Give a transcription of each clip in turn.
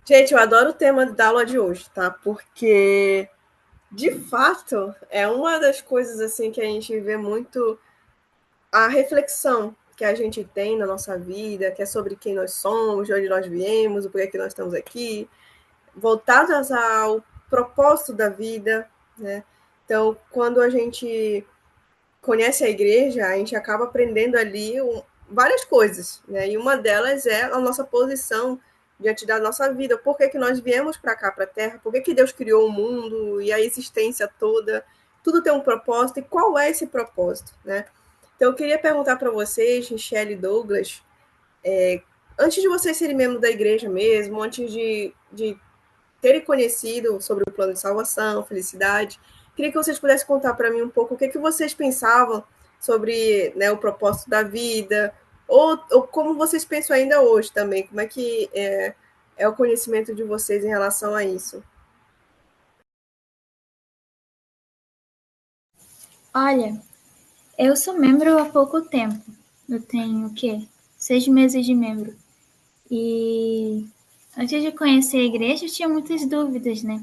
Gente, eu adoro o tema da aula de hoje, tá? Porque, de fato, é uma das coisas assim que a gente vê muito a reflexão que a gente tem na nossa vida, que é sobre quem nós somos, de onde nós viemos, o porquê que nós estamos aqui, voltadas ao propósito da vida, né? Então, quando a gente conhece a igreja, a gente acaba aprendendo ali várias coisas, né? E uma delas é a nossa posição diante da nossa vida. Por que, que nós viemos para cá, para a Terra? Por que, que Deus criou o mundo e a existência toda? Tudo tem um propósito. E qual é esse propósito, né? Então, eu queria perguntar para vocês, Michelle e Douglas, antes de vocês serem membros da igreja mesmo, antes de terem conhecido sobre o plano de salvação, felicidade. Queria que vocês pudessem contar para mim um pouco o que, que vocês pensavam sobre, né, o propósito da vida, ou como vocês pensam ainda hoje também, como é que é o conhecimento de vocês em relação a isso. Olha, eu sou membro há pouco tempo. Eu tenho o quê? 6 meses de membro. E antes de conhecer a igreja, eu tinha muitas dúvidas, né?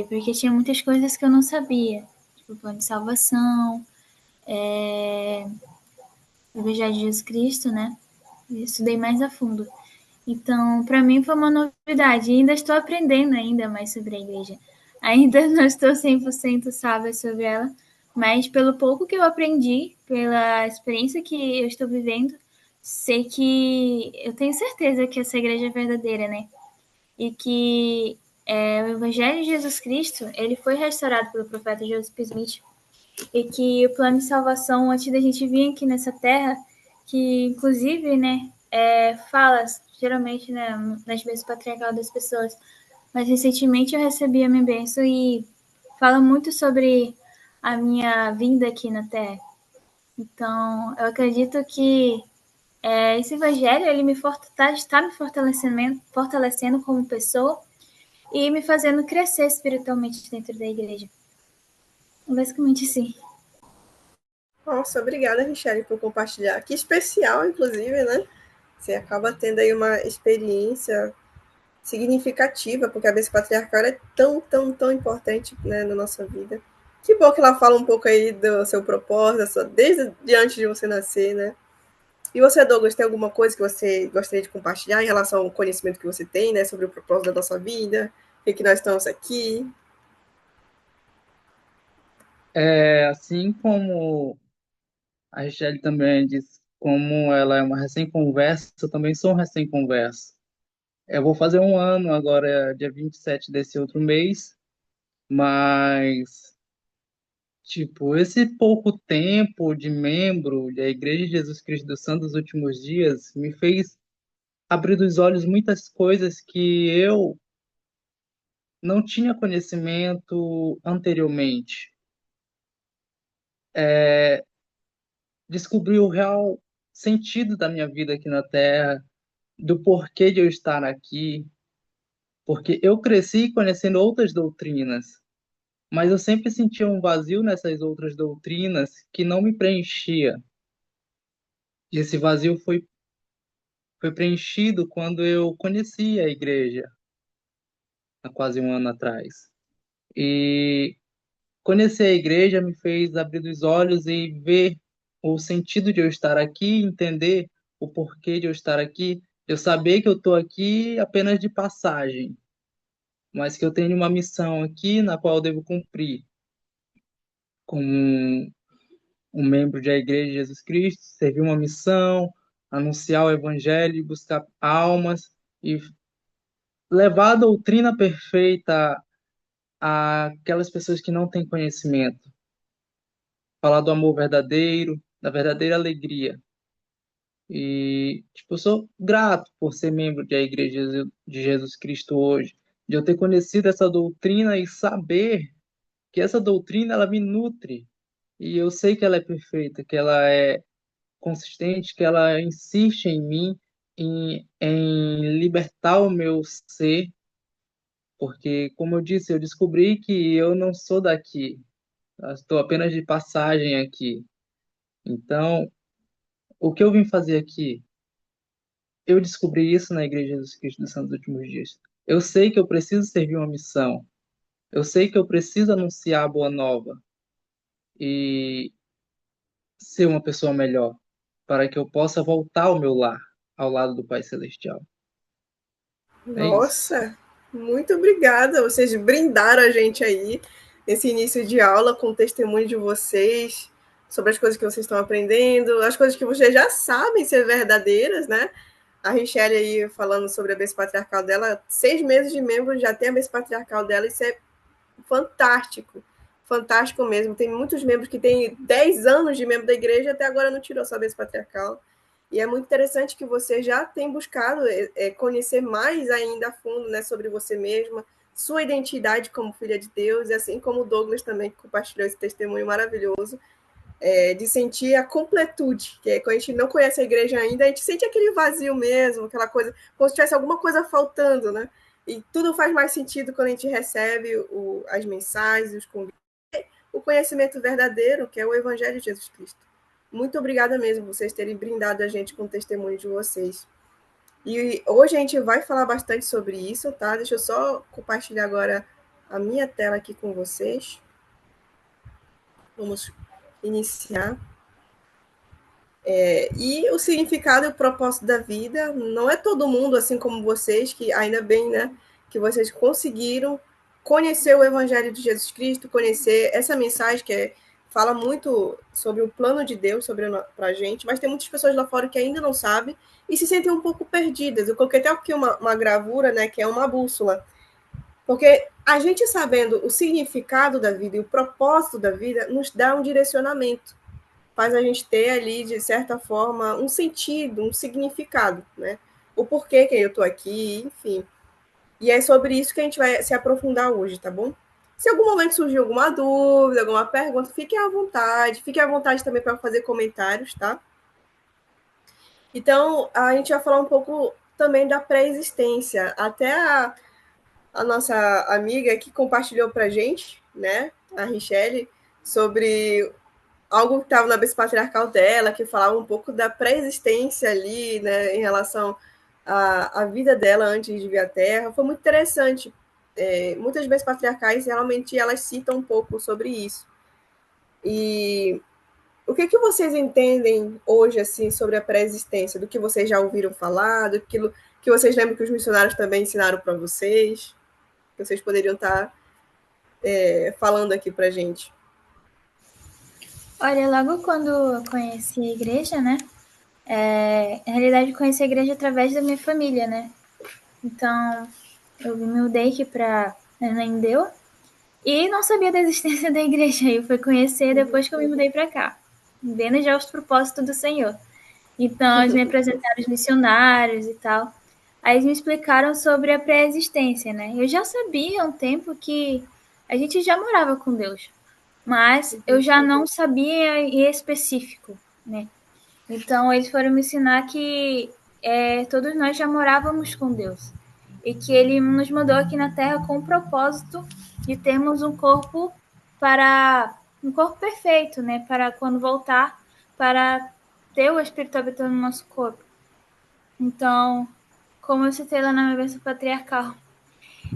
Porque tinha muitas coisas que eu não sabia. Tipo, o plano de salvação, o Evangelho de Jesus Cristo, né? Eu estudei mais a fundo. Então, para mim foi uma novidade. E ainda estou aprendendo ainda mais sobre a igreja. Ainda não estou 100% sábia sobre ela, mas pelo pouco que eu aprendi, pela experiência que eu estou vivendo, sei que eu tenho certeza que essa igreja é verdadeira, né? E que o Evangelho de Jesus Cristo, ele foi restaurado pelo profeta Joseph Smith e que o plano de salvação antes da gente vir aqui nessa terra, que inclusive, né, fala geralmente, né, nas mesas patriarcal das pessoas, mas recentemente eu recebi a minha bênção e fala muito sobre a minha vinda aqui na terra. Então, eu acredito que esse evangelho ele está me fortalecendo como pessoa e me fazendo crescer espiritualmente dentro da igreja. Basicamente, sim. Nossa, obrigada, Michelle, por compartilhar. Que especial, inclusive, né? Você acaba tendo aí uma experiência significativa, porque a bênção patriarcal é tão, tão, tão importante, né, na nossa vida. Que bom que ela fala um pouco aí do seu propósito, desde antes de você nascer, né? E você, Douglas, tem alguma coisa que você gostaria de compartilhar em relação ao conhecimento que você tem, né, sobre o propósito da nossa vida, por que nós estamos aqui? Assim como a Richelle também disse, como ela é uma recém-conversa, eu também sou um recém-converso. Eu vou fazer um ano agora, dia 27 desse outro mês, mas, tipo, esse pouco tempo de membro da Igreja de Jesus Cristo dos Santos dos Últimos Dias me fez abrir os olhos muitas coisas que eu não tinha conhecimento anteriormente. Descobri o real sentido da minha vida aqui na Terra, do porquê de eu estar aqui, porque eu cresci conhecendo outras doutrinas, mas eu sempre sentia um vazio nessas outras doutrinas que não me preenchia. E esse vazio foi preenchido quando eu conheci a igreja, há quase um ano atrás. E conhecer a igreja me fez abrir os olhos e ver o sentido de eu estar aqui, entender o porquê de eu estar aqui, eu saber que eu estou aqui apenas de passagem, mas que eu tenho uma missão aqui na qual eu devo cumprir como um membro da Igreja de Jesus Cristo, servir uma missão, anunciar o Evangelho, buscar almas e levar a doutrina perfeita àquelas pessoas que não têm conhecimento. Falar do amor verdadeiro, da verdadeira alegria. E, tipo, eu sou grato por ser membro da Igreja de Jesus Cristo hoje, de eu ter conhecido essa doutrina e saber que essa doutrina ela me nutre. E eu sei que ela é perfeita, que ela é consistente, que ela insiste em mim, em libertar o meu ser, porque, como eu disse, eu descobri que eu não sou daqui, eu estou apenas de passagem aqui. Então, o que eu vim fazer aqui? eu descobri isso na Igreja Jesus Cristo dos Santos Últimos Dias. Eu sei que eu preciso servir uma missão. Eu sei que eu preciso anunciar a boa nova e ser uma pessoa melhor, para que eu possa voltar ao meu lar, ao lado do Pai Celestial. É isso. Nossa, muito obrigada. Vocês brindaram a gente aí nesse início de aula com o testemunho de vocês sobre as coisas que vocês estão aprendendo, as coisas que vocês já sabem ser verdadeiras, né? A Richelle aí falando sobre a bênção patriarcal dela, 6 meses de membro já tem a bênção patriarcal dela, isso é fantástico. Fantástico mesmo. Tem muitos membros que têm 10 anos de membro da igreja e até agora não tirou sua bênção patriarcal. E é muito interessante que você já tem buscado conhecer mais ainda a fundo, né, sobre você mesma, sua identidade como filha de Deus, e assim como o Douglas também, que compartilhou esse testemunho maravilhoso, de sentir a completude, que é quando a gente não conhece a igreja ainda, a gente sente aquele vazio mesmo, aquela coisa, como se tivesse alguma coisa faltando, né? E tudo faz mais sentido quando a gente recebe as mensagens, os convites, o conhecimento verdadeiro, que é o Evangelho de Jesus Cristo. Muito obrigada mesmo por vocês terem brindado a gente com o testemunho de vocês. E hoje a gente vai falar bastante sobre isso, tá? Deixa eu só compartilhar agora a minha tela aqui com vocês. Vamos iniciar. E o significado e o propósito da vida, não é todo mundo, assim como vocês, que ainda bem, né, que vocês conseguiram conhecer o Evangelho de Jesus Cristo, conhecer essa mensagem fala muito sobre o plano de Deus para a gente, mas tem muitas pessoas lá fora que ainda não sabem e se sentem um pouco perdidas. Eu coloquei até aqui uma gravura, né, que é uma bússola, porque a gente sabendo o significado da vida e o propósito da vida nos dá um direcionamento, faz a gente ter ali, de certa forma, um sentido, um significado, né? O porquê que eu estou aqui, enfim. E é sobre isso que a gente vai se aprofundar hoje, tá bom? Se em algum momento surgir alguma dúvida, alguma pergunta, fiquem à vontade. Fiquem à vontade também para fazer comentários, tá? Então, a gente vai falar um pouco também da pré-existência. Até a nossa amiga que compartilhou para a gente, né, a Richelle, sobre algo que estava na bênção patriarcal dela, que falava um pouco da pré-existência ali, né, em relação à vida dela antes de vir à Terra. Foi muito interessante. Muitas bênçãos patriarcais, realmente, elas citam um pouco sobre isso. E o que vocês entendem hoje, assim, sobre a pré-existência? Do que vocês já ouviram falar, do que vocês lembram que os missionários também ensinaram para vocês? Que vocês poderiam estar falando aqui para a gente. Olha, logo quando eu conheci a igreja, né? Na realidade, eu conheci a igreja através da minha família, né? Então, eu me mudei aqui para Anandeu e não sabia da existência da igreja. Eu fui conhecer depois que eu me mudei para cá, vendo já os propósitos do Senhor. Então, eles me apresentaram os missionários e tal. Aí eles me explicaram sobre a pré-existência, né? Eu já sabia há um tempo que a gente já morava com Deus, mas eu já não sabia em específico, né? Então, eles foram me ensinar que todos nós já morávamos com Deus e que Ele nos mandou aqui na Terra com o propósito de termos um corpo perfeito, né? Para quando voltar, para ter o Espírito habitando no nosso corpo. Então, como eu citei lá na minha bênção patriarcal,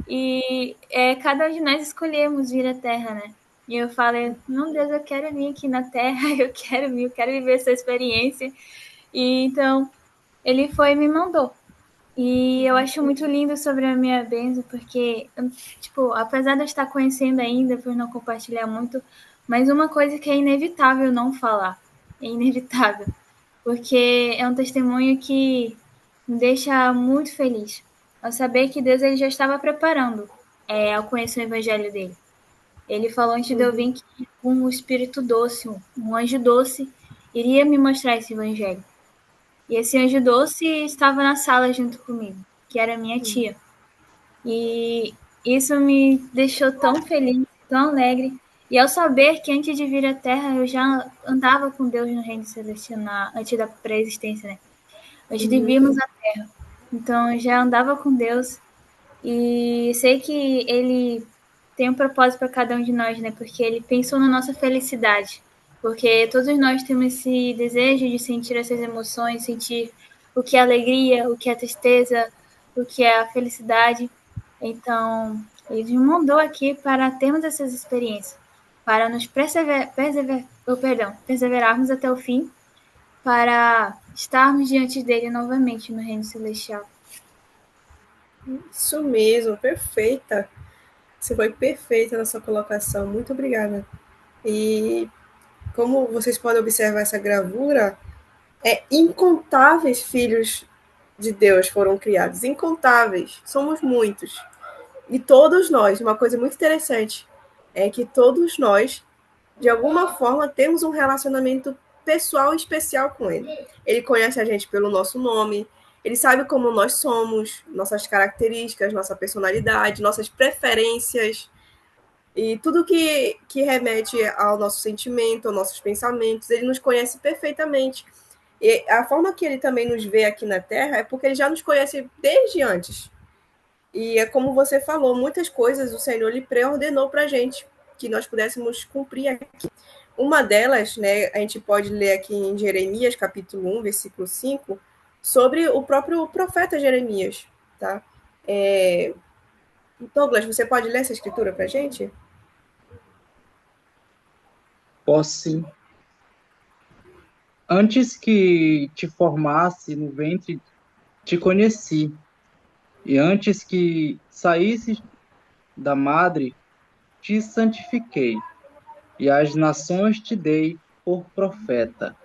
e cada um de nós escolhemos vir à Terra, né? E eu falei, não, Deus, eu quero vir aqui na Terra, eu quero viver essa experiência. E então, ele foi e me mandou. E eu acho muito lindo sobre a minha bênção, porque, tipo, apesar de eu estar conhecendo ainda, por não compartilhar muito, mas uma coisa que é inevitável não falar. É inevitável. Porque é um testemunho que me deixa muito feliz. Ao saber que Deus ele já estava preparando ao conhecer o evangelho dele. Ele falou antes de eu vir que um espírito doce, um anjo doce, iria me mostrar esse evangelho. E esse anjo doce estava na sala junto comigo, que era minha tia. E isso me deixou tão feliz, tão alegre. E ao saber que antes de vir à Terra, eu já andava com Deus no reino celestial, antes da pré-existência, né? Antes de virmos à Terra. Então, eu já andava com Deus. E sei que Ele tem um propósito para cada um de nós, né? Porque Ele pensou na nossa felicidade. Porque todos nós temos esse desejo de sentir essas emoções, sentir o que é alegria, o que é tristeza, o que é a felicidade. Então, ele nos mandou aqui para termos essas experiências, para nos perseverarmos até o fim, para estarmos diante dele novamente no reino celestial. Isso mesmo, perfeita. Você foi perfeita na sua colocação. Muito obrigada. E como vocês podem observar essa gravura, incontáveis filhos de Deus foram criados. Incontáveis. Somos muitos. E todos nós, uma coisa muito interessante, é que todos nós, de alguma forma, temos um relacionamento pessoal e especial com ele. Ele conhece a gente pelo nosso nome, ele sabe como nós somos, nossas características, nossa personalidade, nossas preferências, e tudo que remete ao nosso sentimento, aos nossos pensamentos, ele nos conhece perfeitamente. E a forma que ele também nos vê aqui na Terra é porque ele já nos conhece desde antes. E é como você falou, muitas coisas o Senhor lhe preordenou para a gente, que nós pudéssemos cumprir aqui. Uma delas, né, a gente pode ler aqui em Jeremias, capítulo 1, versículo 5, sobre o próprio profeta Jeremias. Tá? Douglas, você pode ler essa escritura para a gente? Posso sim. Antes que te formasse no ventre, te conheci, e antes que saísses da madre, te santifiquei, e às nações te dei por profeta.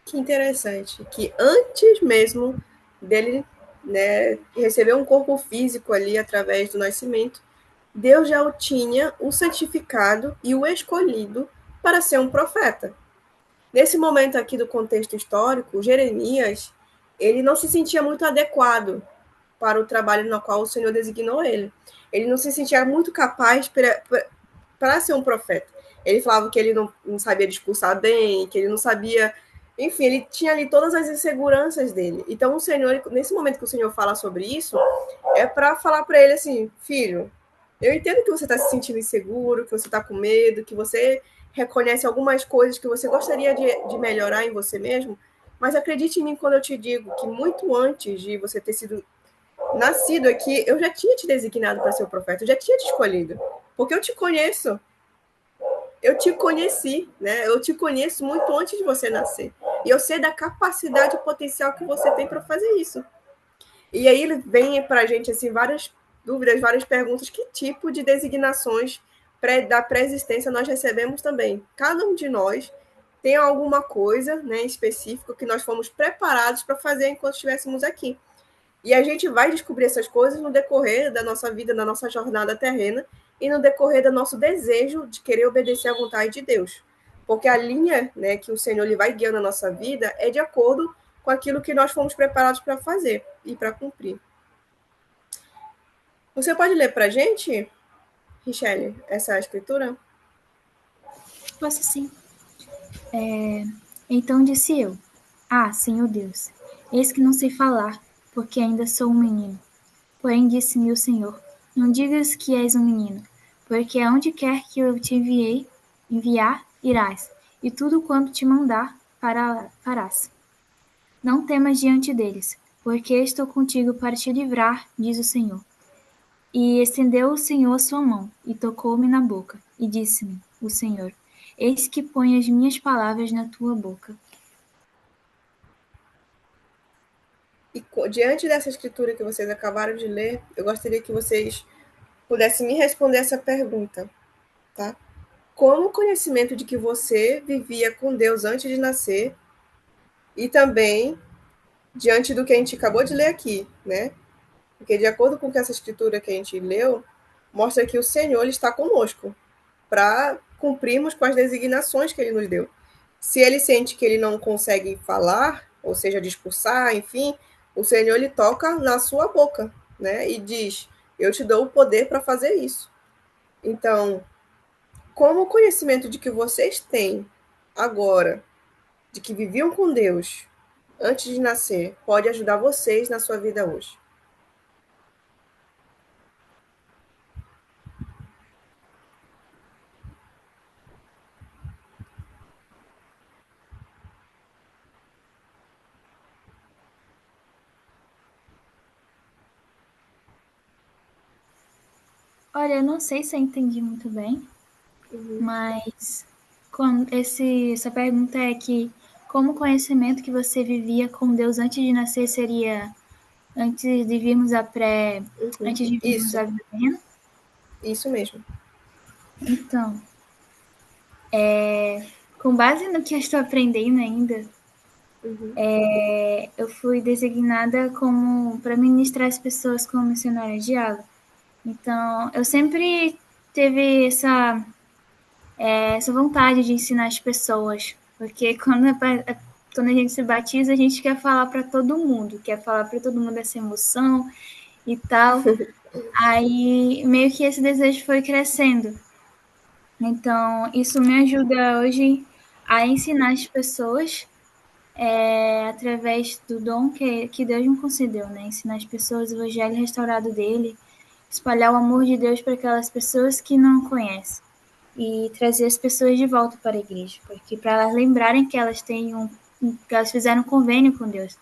Que interessante, que antes mesmo dele, né, receber um corpo físico ali através do nascimento, Deus já o tinha o santificado e o escolhido para ser um profeta. Nesse momento aqui do contexto histórico, Jeremias, ele não se sentia muito adequado para o trabalho no qual o Senhor designou ele. Ele não se sentia muito capaz para ser um profeta. Ele falava que ele não sabia discursar bem, que ele não sabia. Enfim, ele tinha ali todas as inseguranças dele. Então, o Senhor, nesse momento que o Senhor fala sobre isso, é para falar para ele assim: filho, eu entendo que você está se sentindo inseguro, que você está com medo, que você reconhece algumas coisas que você gostaria de melhorar em você mesmo, mas acredite em mim quando eu te digo que muito antes de você ter sido nascido aqui, eu já tinha te designado para ser o profeta, eu já tinha te escolhido, porque eu te conheço, eu te conheci, né? Eu te conheço muito antes de você nascer. E eu sei da capacidade e potencial que você tem para fazer isso. E aí ele vem para a gente assim várias dúvidas, várias perguntas, que tipo de designações da pré-existência nós recebemos também. Cada um de nós tem alguma coisa, né, específica que nós fomos preparados para fazer enquanto estivéssemos aqui. E a gente vai descobrir essas coisas no decorrer da nossa vida, na nossa jornada terrena e no decorrer do nosso desejo de querer obedecer à vontade de Deus. Porque a linha, né, que o Senhor ele vai guiando a nossa vida é de acordo com aquilo que nós fomos preparados para fazer e para cumprir. Você pode ler para a gente, Richelle, essa escritura? Posso sim. Então disse eu: Ah, Senhor Deus, eis que não sei falar, porque ainda sou um menino. Porém disse-me o Senhor: Não digas que és um menino, porque aonde quer que eu te enviar, irás, e tudo quanto te mandar, farás. Não temas diante deles, porque estou contigo para te livrar, diz o Senhor. E estendeu o Senhor a sua mão, e tocou-me na boca, e disse-me o Senhor: Eis que põe as minhas palavras na tua boca. E diante dessa escritura que vocês acabaram de ler, eu gostaria que vocês pudessem me responder essa pergunta, tá? Como o conhecimento de que você vivia com Deus antes de nascer e também diante do que a gente acabou de ler aqui, né? Porque de acordo com essa escritura que a gente leu, mostra que o Senhor ele está conosco para cumprirmos com as designações que ele nos deu. Se ele sente que ele não consegue falar, ou seja, discursar, enfim, o Senhor ele toca na sua boca, né? E diz: "Eu te dou o poder para fazer isso". Então, como o conhecimento de que vocês têm agora, de que viviam com Deus antes de nascer, pode ajudar vocês na sua vida hoje? Olha, eu não sei se eu entendi muito bem, mas essa pergunta é que como o conhecimento que você vivia com Deus antes de nascer seria antes de virmos antes de virmos Isso, a vida terrena? isso mesmo. Então, com base no que eu estou aprendendo ainda, eu fui designada como para ministrar as pessoas como missionária de água. Então, eu sempre teve essa vontade de ensinar as pessoas, porque quando a gente se batiza, a gente quer falar para todo mundo, quer falar para todo mundo essa emoção e tal. Aí, meio que esse desejo foi crescendo. Então, isso me ajuda hoje a ensinar as pessoas através do dom que Deus me concedeu, né? Ensinar as pessoas o evangelho restaurado dele, espalhar o amor de Deus para aquelas pessoas que não conhecem e trazer as pessoas de volta para a igreja, porque para elas lembrarem que elas que elas fizeram um convênio com Deus.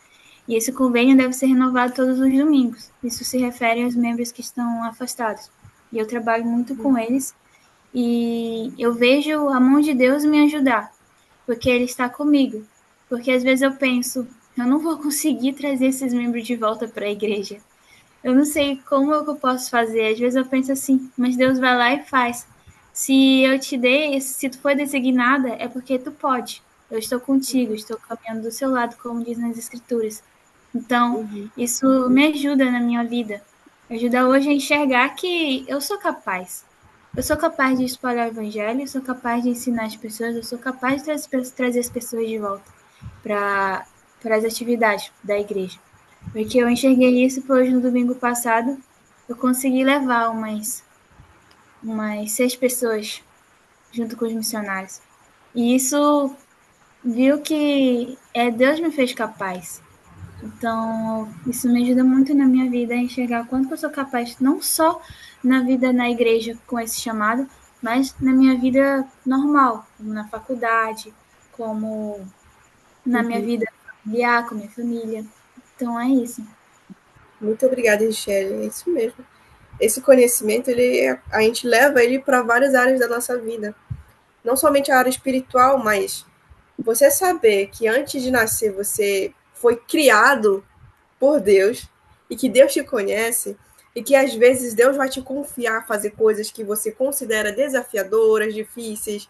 E esse convênio deve ser renovado todos os domingos. Isso se refere aos membros que estão afastados. E eu trabalho muito com eles e eu vejo a mão de Deus me ajudar, porque Ele está comigo. Porque às vezes eu penso, eu não vou conseguir trazer esses membros de volta para a igreja. Eu não sei como eu posso fazer. Às vezes eu penso assim, mas Deus vai lá e faz. Se eu te dei, se tu foi designada, é porque tu pode. Eu estou contigo, estou caminhando do seu lado, como diz nas Escrituras. Então, isso me ajuda na minha vida. Me ajuda hoje a enxergar que eu sou capaz. Eu sou capaz de espalhar o evangelho, eu sou capaz de ensinar as pessoas, eu sou capaz de trazer as pessoas de volta para as atividades da igreja. Porque eu enxerguei isso hoje no domingo passado, eu consegui levar umas 6 pessoas junto com os missionários. E isso viu que Deus me fez capaz. Então, isso me ajuda muito na minha vida a enxergar o quanto eu sou capaz, não só na vida na igreja com esse chamado, mas na minha vida normal, como na faculdade, como na minha vida familiar, com a minha família. Então, é isso. Muito obrigada, Michelle. É isso mesmo. Esse conhecimento, a gente leva ele para várias áreas da nossa vida. Não somente a área espiritual, mas você saber que antes de nascer você foi criado por Deus e que Deus te conhece e que às vezes Deus vai te confiar a fazer coisas que você considera desafiadoras, difíceis,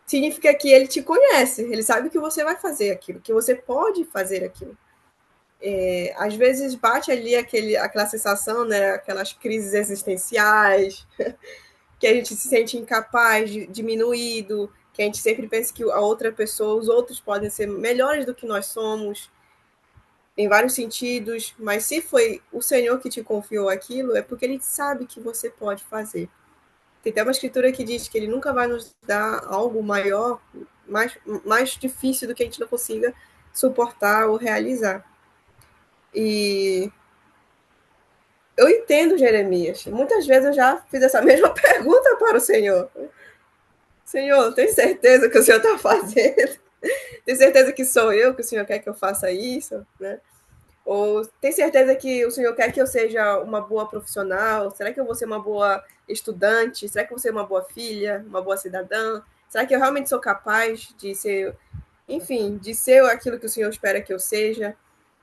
significa que ele te conhece, ele sabe que você vai fazer aquilo, que você pode fazer aquilo. Às vezes bate ali aquela sensação, né, aquelas crises existenciais, que a gente se sente incapaz, diminuído, que a gente sempre pensa que a outra pessoa, os outros podem ser melhores do que nós somos, em vários sentidos, mas se foi o Senhor que te confiou aquilo, é porque Ele sabe que você pode fazer. Tem até uma escritura que diz que Ele nunca vai nos dar algo maior, mais difícil do que a gente não consiga suportar ou realizar. E eu entendo Jeremias. Muitas vezes eu já fiz essa mesma pergunta para o Senhor. Senhor, tem certeza que o Senhor está fazendo? Tem certeza que sou eu que o Senhor quer que eu faça isso? Né? Ou tem certeza que o Senhor quer que eu seja uma boa profissional? Será que eu vou ser uma boa estudante? Será que eu vou ser uma boa filha, uma boa cidadã? Será que eu realmente sou capaz de ser, enfim, de ser aquilo que o Senhor espera que eu seja?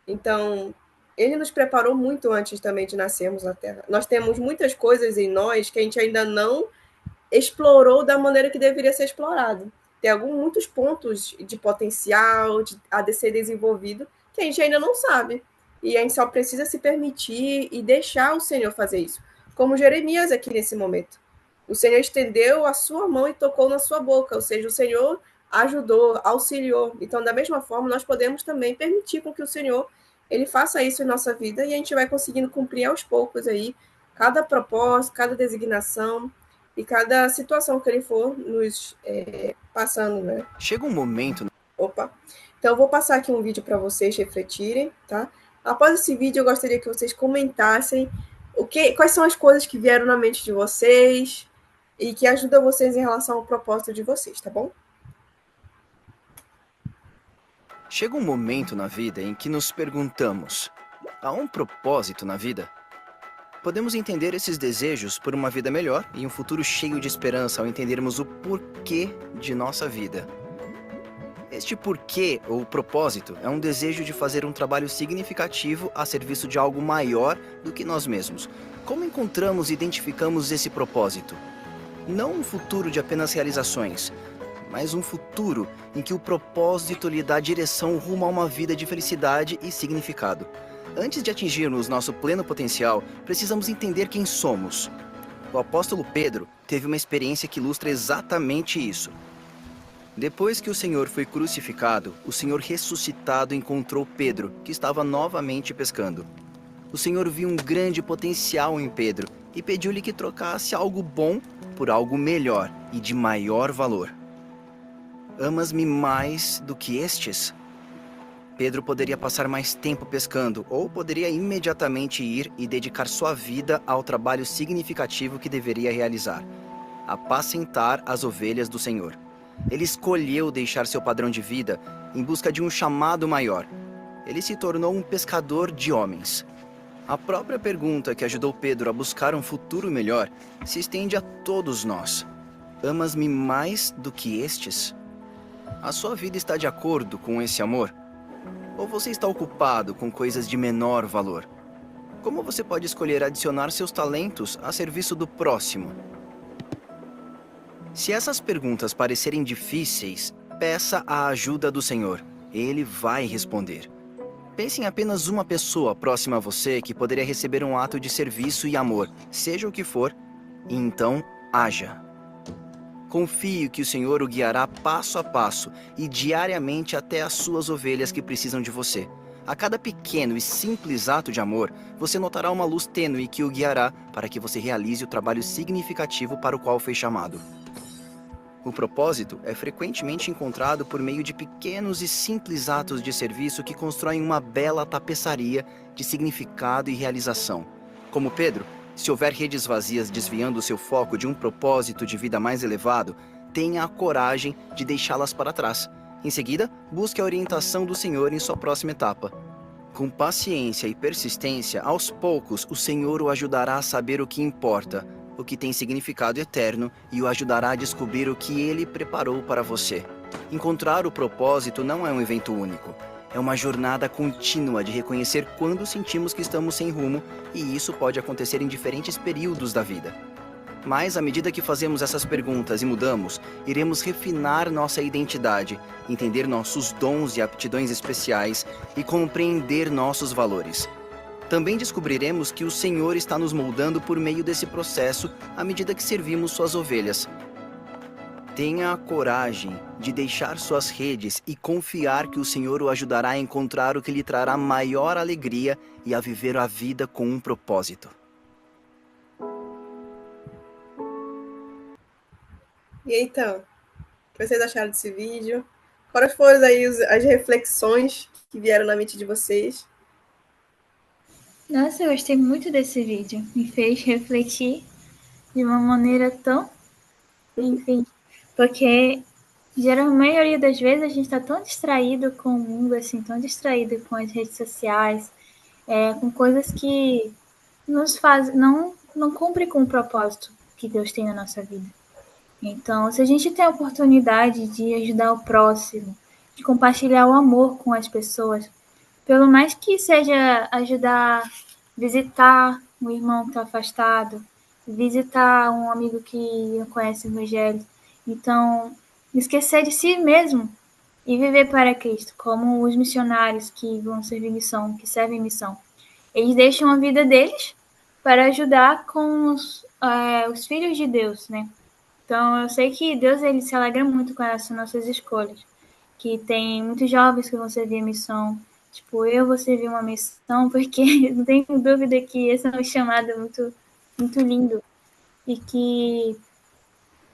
Então, Ele nos preparou muito antes também de nascermos na Terra. Nós temos muitas coisas em nós que a gente ainda não explorou da maneira que deveria ser explorado. Tem muitos pontos de potencial a ser desenvolvido que a gente ainda não sabe. E a gente só precisa se permitir e deixar o Senhor fazer isso. Como Jeremias aqui nesse momento. O Senhor estendeu a sua mão e tocou na sua boca, ou seja, o Senhor ajudou, auxiliou. Então, da mesma forma, nós podemos também permitir com que o Senhor ele faça isso em nossa vida e a gente vai conseguindo cumprir aos poucos aí cada propósito, cada designação e cada situação que ele for nos passando, né? Chega um momento. Opa! Então, eu vou passar aqui um vídeo para vocês refletirem, tá? Após esse vídeo, eu gostaria que vocês comentassem quais são as coisas que vieram na mente de vocês e que ajudam vocês em relação ao propósito de vocês, tá bom? Chega um momento na vida em que nos perguntamos: há um propósito na vida? Podemos entender esses desejos por uma vida melhor e um futuro cheio de esperança ao entendermos o porquê de nossa vida. Este porquê, ou propósito, é um desejo de fazer um trabalho significativo a serviço de algo maior do que nós mesmos. Como encontramos e identificamos esse propósito? Não um futuro de apenas realizações, mas um futuro em que o propósito lhe dá direção rumo a uma vida de felicidade e significado. Antes de atingirmos nosso pleno potencial, precisamos entender quem somos. O apóstolo Pedro teve uma experiência que ilustra exatamente isso. Depois que o Senhor foi crucificado, o Senhor ressuscitado encontrou Pedro, que estava novamente pescando. O Senhor viu um grande potencial em Pedro e pediu-lhe que trocasse algo bom por algo melhor e de maior valor. Amas-me mais do que estes? Pedro poderia passar mais tempo pescando ou poderia imediatamente ir e dedicar sua vida ao trabalho significativo que deveria realizar: apacentar as ovelhas do Senhor. Ele escolheu deixar seu padrão de vida em busca de um chamado maior. Ele se tornou um pescador de homens. A própria pergunta que ajudou Pedro a buscar um futuro melhor se estende a todos nós. Amas-me mais do que estes? A sua vida está de acordo com esse amor? Ou você está ocupado com coisas de menor valor? Como você pode escolher adicionar seus talentos a serviço do próximo? Se essas perguntas parecerem difíceis, peça a ajuda do Senhor. Ele vai responder. Pense em apenas uma pessoa próxima a você que poderia receber um ato de serviço e amor, seja o que for, e então haja. Confie que o Senhor o guiará passo a passo e diariamente até as suas ovelhas que precisam de você. A cada pequeno e simples ato de amor, você notará uma luz tênue que o guiará para que você realize o trabalho significativo para o qual foi chamado. O propósito é frequentemente encontrado por meio de pequenos e simples atos de serviço que constroem uma bela tapeçaria de significado e realização. Como Pedro, se houver redes vazias desviando seu foco de um propósito de vida mais elevado, tenha a coragem de deixá-las para trás. Em seguida, busque a orientação do Senhor em sua próxima etapa. Com paciência e persistência, aos poucos, o Senhor o ajudará a saber o que importa, o que tem significado eterno, e o ajudará a descobrir o que Ele preparou para você. Encontrar o propósito não é um evento único. É uma jornada contínua de reconhecer quando sentimos que estamos sem rumo, e isso pode acontecer em diferentes períodos da vida. Mas, à medida que fazemos essas perguntas e mudamos, iremos refinar nossa identidade, entender nossos dons e aptidões especiais e compreender nossos valores. Também descobriremos que o Senhor está nos moldando por meio desse processo à medida que servimos suas ovelhas. Tenha a coragem de deixar suas redes e confiar que o Senhor o ajudará a encontrar o que lhe trará maior alegria e a viver a vida com um propósito. E aí, então, o que vocês acharam desse vídeo? Quais foram aí as reflexões que vieram na mente de vocês? Nossa, eu gostei muito desse vídeo. Me fez refletir de uma maneira tão... Enfim, porque a maioria das vezes a gente está tão distraído com o mundo, assim, tão distraído com as redes sociais, com coisas que nos fazem, não cumpre com o propósito que Deus tem na nossa vida. Então, se a gente tem a oportunidade de ajudar o próximo, de compartilhar o amor com as pessoas, pelo mais que seja ajudar, visitar um irmão que está afastado, visitar um amigo que não conhece o Evangelho, então, esquecer de si mesmo e viver para Cristo, como os missionários que vão servir missão, que servem missão. Eles deixam a vida deles para ajudar com os filhos de Deus, né? Então, eu sei que Deus ele se alegra muito com essas nossas escolhas, que tem muitos jovens que vão servir a missão. Tipo, eu vou servir uma missão, porque não tenho dúvida que esse é um chamado muito, muito lindo e que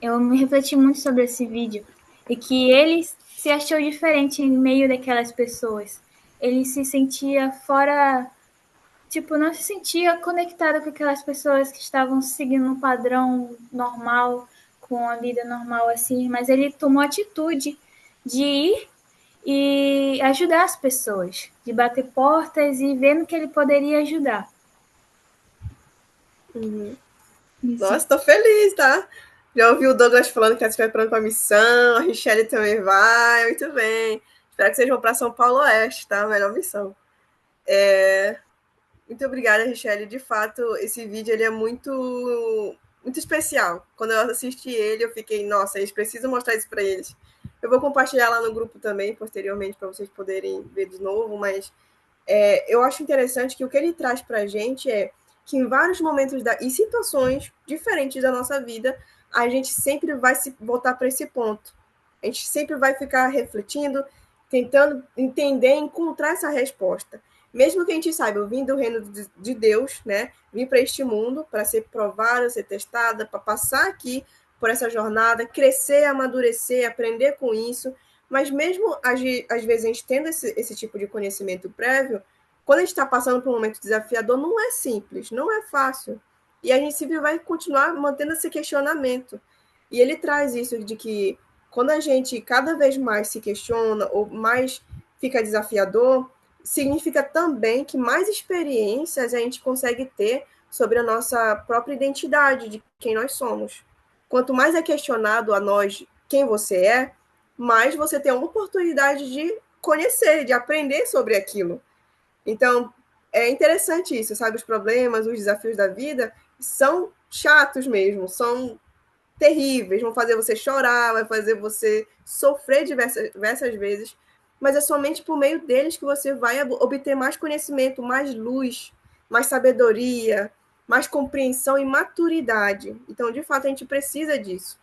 eu me refleti muito sobre esse vídeo e que ele se achou diferente em meio daquelas pessoas. Ele se sentia fora, tipo, não se sentia conectado com aquelas pessoas que estavam seguindo um padrão normal, com a vida normal assim, mas ele tomou a atitude de ir e ajudar as pessoas, de bater portas e ver no que ele poderia ajudar. Nossa, tô feliz, tá? Já ouvi o Douglas falando que está se preparando para a missão, a Richelle também vai, muito bem. Espero que vocês vão para São Paulo Oeste, tá? Melhor missão. Muito obrigada, Richelle. De fato, esse vídeo ele é muito especial. Quando eu assisti ele, eu fiquei, nossa, eles precisam mostrar isso para eles. Eu vou compartilhar lá no grupo também, posteriormente, para vocês poderem ver de novo, mas eu acho interessante que o que ele traz para a gente é que em vários momentos e situações diferentes da nossa vida, a gente sempre vai se voltar para esse ponto. A gente sempre vai ficar refletindo, tentando entender, encontrar essa resposta. Mesmo que a gente saiba, eu vim do reino de Deus, né? Vim para este mundo para ser provada, ser testada, para passar aqui por essa jornada, crescer, amadurecer, aprender com isso. Mas mesmo, às vezes, a gente tendo esse tipo de conhecimento prévio, quando a gente está passando por um momento desafiador, não é simples, não é fácil. E a gente sempre vai continuar mantendo esse questionamento. E ele traz isso de que quando a gente cada vez mais se questiona ou mais fica desafiador, significa também que mais experiências a gente consegue ter sobre a nossa própria identidade, de quem nós somos. Quanto mais é questionado a nós quem você é, mais você tem uma oportunidade de conhecer, de aprender sobre aquilo. Então, é interessante isso, sabe? Os problemas, os desafios da vida são chatos mesmo, são terríveis, vão fazer você chorar, vai fazer você sofrer diversas vezes, mas é somente por meio deles que você vai obter mais conhecimento, mais luz, mais sabedoria, mais compreensão e maturidade. Então, de fato, a gente precisa disso.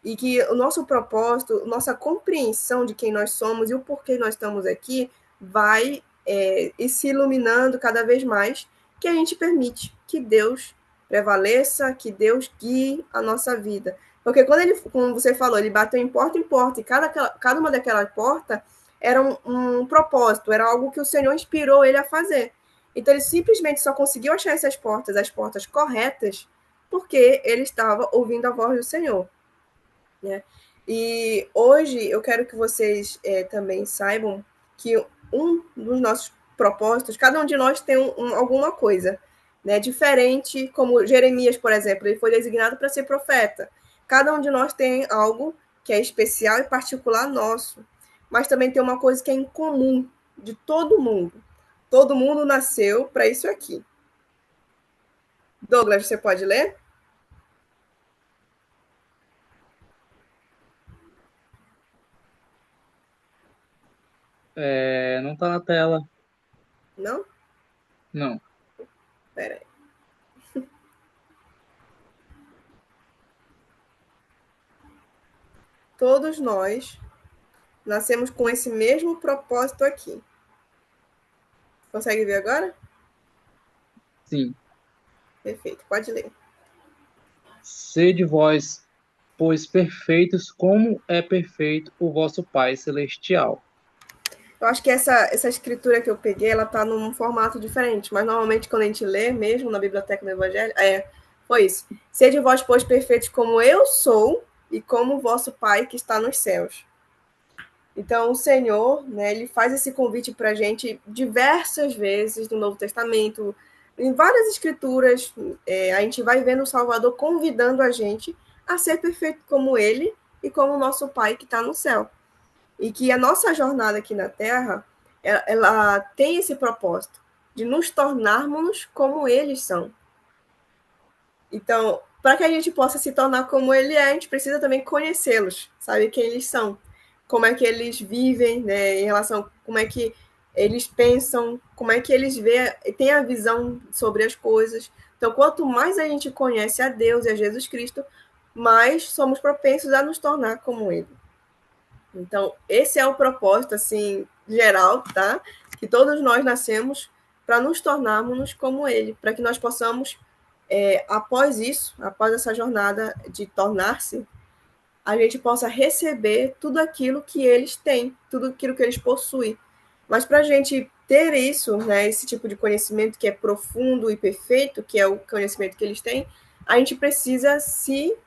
E que o nosso propósito, nossa compreensão de quem nós somos e o porquê nós estamos aqui vai ir se iluminando cada vez mais, que a gente permite que Deus prevaleça, que Deus guie a nossa vida. Porque como você falou, ele bateu em porta, e cada uma daquelas portas era um propósito, era algo que o Senhor inspirou ele a fazer. Então ele simplesmente só conseguiu achar essas portas, as portas corretas, porque ele estava ouvindo a voz do Senhor. Né? E hoje eu quero que vocês também saibam que um dos nossos propósitos, cada um de nós tem alguma coisa, né? Diferente, como Jeremias, por exemplo, ele foi designado para ser profeta. Cada um de nós tem algo que é especial e particular nosso, mas também tem uma coisa que é em comum de todo mundo. Todo mundo nasceu para isso aqui. Douglas, você pode ler? Não tá na tela. Não? Não. Espera aí. Todos nós nascemos com esse mesmo propósito aqui. Consegue ver agora? Sim. Perfeito, pode ler. Sede vós, pois perfeitos, como é perfeito o vosso Pai Celestial. Eu acho que essa escritura que eu peguei, ela está num formato diferente, mas normalmente quando a gente lê, mesmo na biblioteca do Evangelho, foi isso. Sede vós, pois, perfeitos como eu sou e como o vosso Pai que está nos céus. Então, o Senhor, né, ele faz esse convite para a gente diversas vezes no Novo Testamento, em várias escrituras, a gente vai vendo o Salvador convidando a gente a ser perfeito como ele e como o nosso Pai que está no céu. E que a nossa jornada aqui na Terra, ela tem esse propósito de nos tornarmos como eles são. Então, para que a gente possa se tornar como ele é, a gente precisa também conhecê-los, saber quem eles são, como é que eles vivem, né, em relação a como é que eles pensam, como é que eles têm a visão sobre as coisas. Então, quanto mais a gente conhece a Deus e a Jesus Cristo, mais somos propensos a nos tornar como ele. Então, esse é o propósito, assim, geral, tá? Que todos nós nascemos para nos tornarmos como ele, para que nós possamos, após isso, após essa jornada de tornar-se, a gente possa receber tudo aquilo que eles têm, tudo aquilo que eles possuem. Mas para a gente ter isso, né, esse tipo de conhecimento que é profundo e perfeito, que é o conhecimento que eles têm, a gente precisa se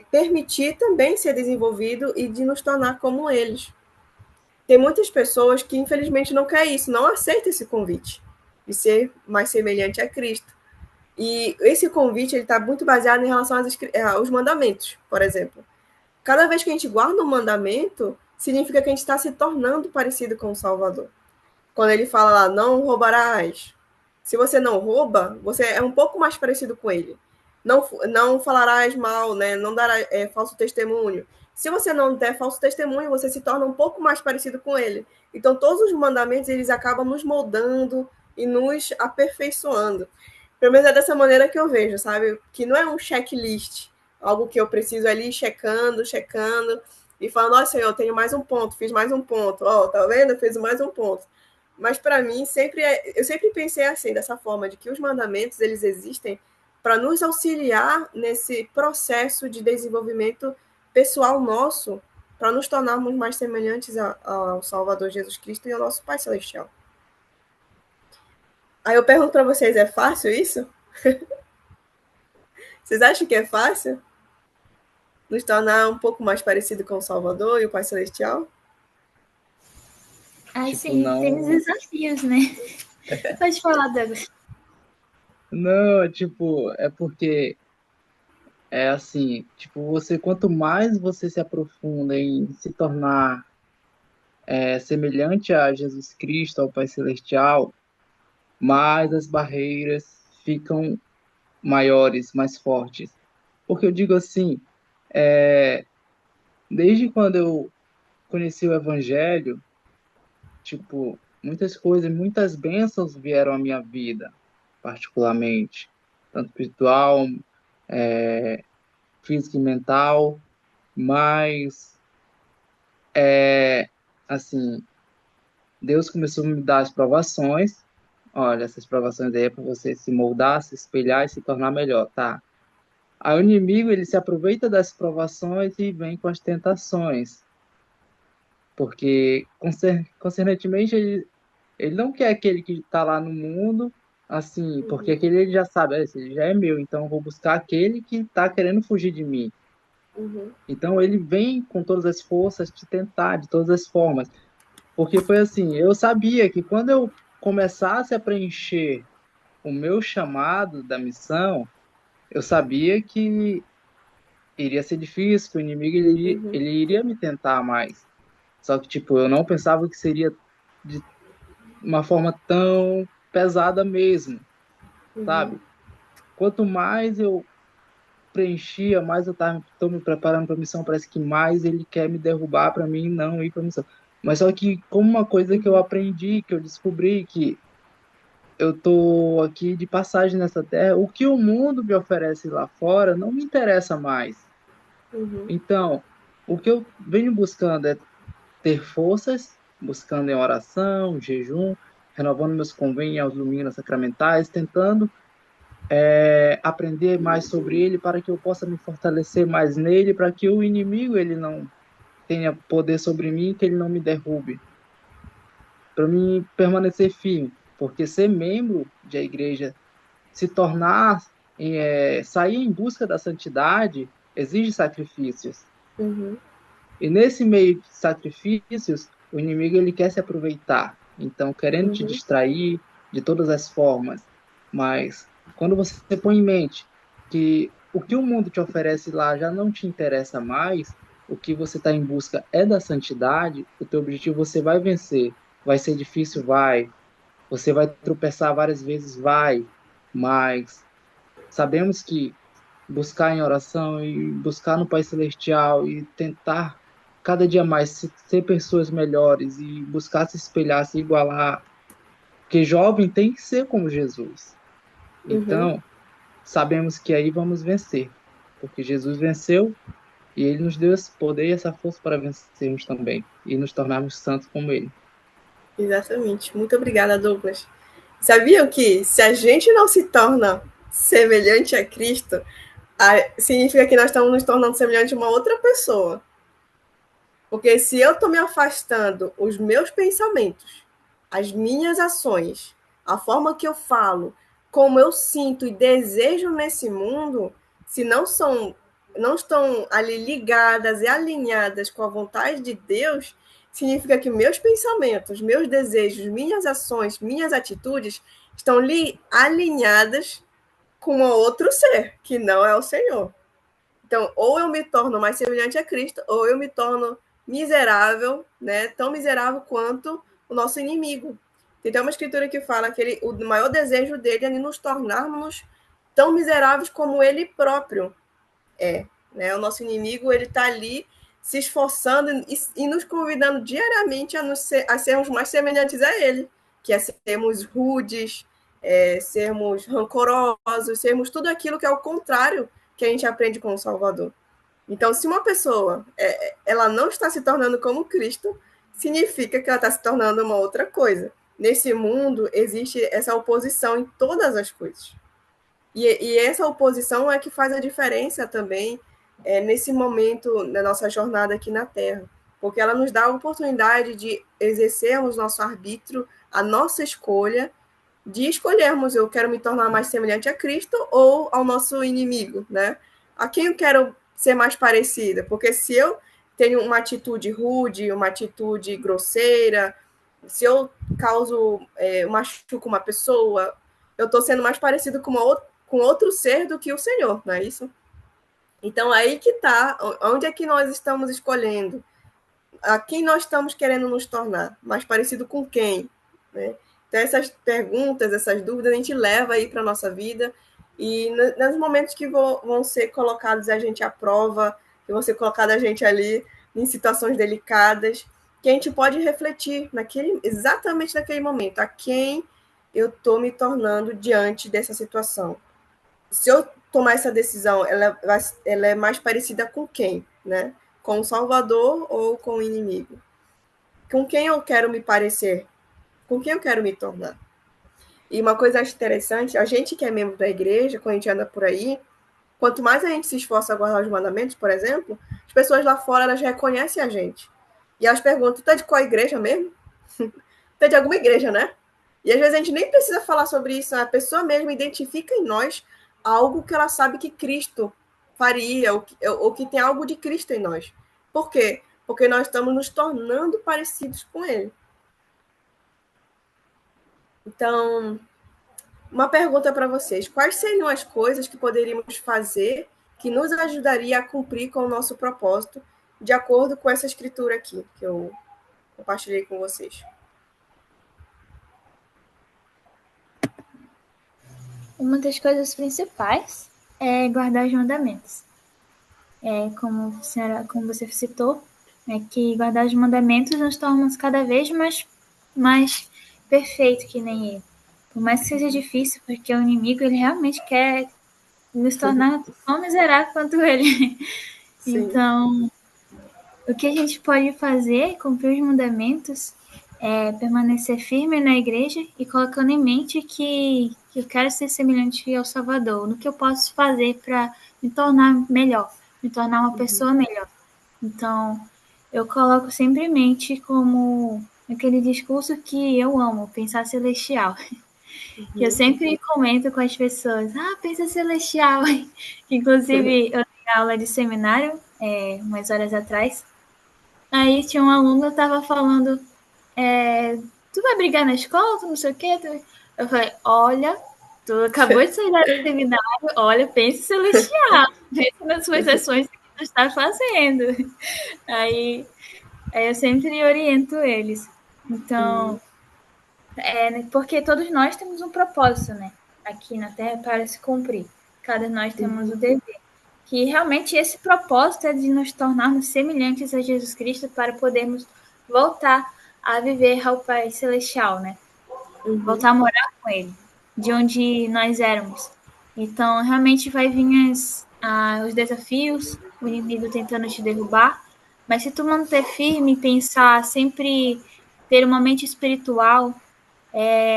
permitir também ser desenvolvido e de nos tornar como eles. Tem muitas pessoas que, infelizmente, não querem isso, não aceitam esse convite de ser mais semelhante a Cristo. E esse convite está muito baseado em relação aos mandamentos, por exemplo. Cada vez que a gente guarda um mandamento, significa que a gente está se tornando parecido com o Salvador. Quando ele fala lá, não roubarás. Se você não rouba, você é um pouco mais parecido com ele. Não falarás mal, né? Não darás falso testemunho. Se você não der falso testemunho, você se torna um pouco mais parecido com ele. Então, todos os mandamentos, eles acabam nos moldando e nos aperfeiçoando. Pelo menos é dessa maneira que eu vejo, sabe? Que não é um checklist, algo que eu preciso ali checando, e falando, ó, Senhor, eu tenho mais um ponto, fiz mais um ponto. Ó, tá vendo? Eu fiz mais um ponto. Mas para mim, eu sempre pensei assim, dessa forma, de que os mandamentos, eles existem para nos auxiliar nesse processo de desenvolvimento pessoal nosso, para nos tornarmos mais semelhantes ao Salvador Jesus Cristo e ao nosso Pai Celestial. Aí eu pergunto para vocês, é fácil isso? Vocês acham que é fácil nos tornar um pouco mais parecido com o Salvador e o Pai Celestial? Sim, não... tem desafios, né? Pode falar, Douglas. Não, é porque é assim, quanto mais você se aprofunda em se tornar semelhante a Jesus Cristo, ao Pai Celestial, mais as barreiras ficam maiores, mais fortes. Porque eu digo assim, desde quando eu conheci o Evangelho, muitas coisas, muitas bênçãos vieram à minha vida, particularmente, tanto espiritual, física e mental, mas, assim, Deus começou a me dar as provações. Olha, essas provações aí é para você se moldar, se espelhar e se tornar melhor, tá? Aí o inimigo, ele se aproveita das provações e vem com as tentações. Porque, concernentemente, ele não quer aquele que está lá no mundo, assim, porque aquele ele já sabe, ele já é meu, então eu vou buscar aquele que está querendo fugir de mim. Então ele vem com todas as forças te tentar, de todas as formas. Porque foi assim, eu sabia que quando eu começasse a preencher o meu chamado da missão, eu sabia que iria ser difícil, que o inimigo ele iria me tentar mais. Só que, eu não pensava que seria de uma forma tão pesada mesmo, sabe? Quanto mais eu preenchia, mais eu estou me preparando para a missão, parece que mais ele quer me derrubar para mim não ir para a missão. Mas só que como uma coisa que eu aprendi, que eu descobri que eu tô aqui de passagem nessa terra, o que o mundo me oferece lá fora não me interessa mais. Então, o que eu venho buscando é ter forças, buscando em oração, jejum, renovando meus convênios aos domingos sacramentais, tentando aprender mais sobre ele para que eu possa me fortalecer mais nele, para que o inimigo ele não tenha poder sobre mim, que ele não me derrube. Para mim permanecer firme, porque ser membro da igreja, se tornar, sair em busca da santidade, exige sacrifícios. E nesse meio de sacrifícios, o inimigo ele quer se aproveitar. Então, querendo te distrair de todas as formas. Mas, quando você põe em mente que o que o mundo te oferece lá já não te interessa mais, o que você está em busca é da santidade, o teu objetivo você vai vencer. Vai ser difícil? Vai. Você vai tropeçar várias vezes? Vai. Mas sabemos que buscar em oração e buscar no Pai Celestial e tentar cada dia mais ser pessoas melhores e buscar se espelhar, se igualar, porque jovem tem que ser como Jesus. Então, sabemos que aí vamos vencer, porque Jesus venceu e ele nos deu esse poder e essa força para vencermos também e nos tornarmos santos como ele. Exatamente. Muito obrigada, Douglas. Sabiam que se a gente não se torna semelhante a Cristo, significa que nós estamos nos tornando semelhantes a uma outra pessoa. Porque se eu estou me afastando, os meus pensamentos, as minhas ações, a forma que eu falo, como eu sinto e desejo nesse mundo, se não estão ali ligadas e alinhadas com a vontade de Deus, significa que meus pensamentos, meus desejos, minhas ações, minhas atitudes estão alinhadas com outro ser, que não é o Senhor. Então, ou eu me torno mais semelhante a Cristo, ou eu me torno miserável, né? Tão miserável quanto o nosso inimigo. Tem uma escritura que fala que o maior desejo dele é nos tornarmos tão miseráveis como ele próprio é. Né? O nosso inimigo, ele está ali se esforçando e nos convidando diariamente a sermos mais semelhantes a ele, que é sermos rudes, sermos rancorosos, sermos tudo aquilo que é o contrário que a gente aprende com o Salvador. Então, se uma pessoa ela não está se tornando como Cristo, significa que ela está se tornando uma outra coisa. Nesse mundo, existe essa oposição em todas as coisas. E essa oposição é que faz a diferença também nesse momento da nossa jornada aqui na Terra, porque ela nos dá a oportunidade de exercermos nosso arbítrio, a nossa escolha, de escolhermos, eu quero me tornar mais semelhante a Cristo ou ao nosso inimigo, né? A quem eu quero ser mais parecida? Porque se eu tenho uma atitude rude, uma atitude grosseira, se eu causo, machuco uma pessoa, eu estou sendo mais parecido com outro ser do que o Senhor, não é isso? Então, aí que está, onde é que nós estamos escolhendo? A quem nós estamos querendo nos tornar? Mais parecido com quem? Né? Então, essas perguntas, essas dúvidas, a gente leva aí para a nossa vida e nos momentos que vão ser colocados a gente à prova, que vão ser colocados a gente ali em situações delicadas, que a gente pode refletir exatamente naquele momento, a quem eu estou me tornando diante dessa situação. Se eu tomar essa decisão, ela é mais parecida com quem, né? Com o Salvador ou com o inimigo? Com quem eu quero me parecer? Com quem eu quero me tornar? E uma coisa interessante, a gente que é membro da igreja, quando a gente anda por aí, quanto mais a gente se esforça a guardar os mandamentos, por exemplo, as pessoas lá fora, elas reconhecem a gente. E elas perguntam, tu é de qual igreja mesmo? Tu é de alguma igreja, né? E às vezes a gente nem precisa falar sobre isso, a pessoa mesmo identifica em nós algo que ela sabe que Cristo faria, ou que tem algo de Cristo em nós. Por quê? Porque nós estamos nos tornando parecidos com Ele. Então, uma pergunta para vocês. Quais seriam as coisas que poderíamos fazer que nos ajudaria a cumprir com o nosso propósito, de acordo com essa escritura aqui, que eu compartilhei com vocês? Uma das coisas principais é guardar os mandamentos. Como você citou, que guardar os mandamentos nos torna cada vez mais perfeito que nem ele. Por mais que seja difícil, porque o inimigo ele realmente quer nos tornar tão miserável quanto ele. Sim. Então, o que a gente pode fazer, cumprir os mandamentos, é permanecer firme na igreja e colocando em mente que eu quero ser semelhante ao Salvador. No que eu posso fazer para me tornar melhor, me tornar uma pessoa melhor. Então, eu coloco sempre em mente como aquele discurso que eu amo, pensar celestial. Que eu sempre comento com as pessoas, pensa celestial. Inclusive, eu tenho aula de seminário, umas horas atrás. Aí tinha um aluno que estava falando, tu vai brigar na escola, tu não sei o quê? Eu falei, olha, tu acabou de sair do seminário, olha, pensa celestial, pensa nas suas ações que tu está fazendo. Aí eu sempre oriento eles. Então, porque todos nós temos um propósito, né? Aqui na Terra para se cumprir. Cada nós temos o dever. Que realmente esse propósito é de nos tornarmos semelhantes a Jesus Cristo para podermos voltar a viver ao Pai Celestial, né? Voltar a morar com Ele, de onde nós éramos. Então, realmente vai vir os desafios, o inimigo tentando te derrubar, mas se tu manter firme, pensar, sempre ter uma mente espiritual,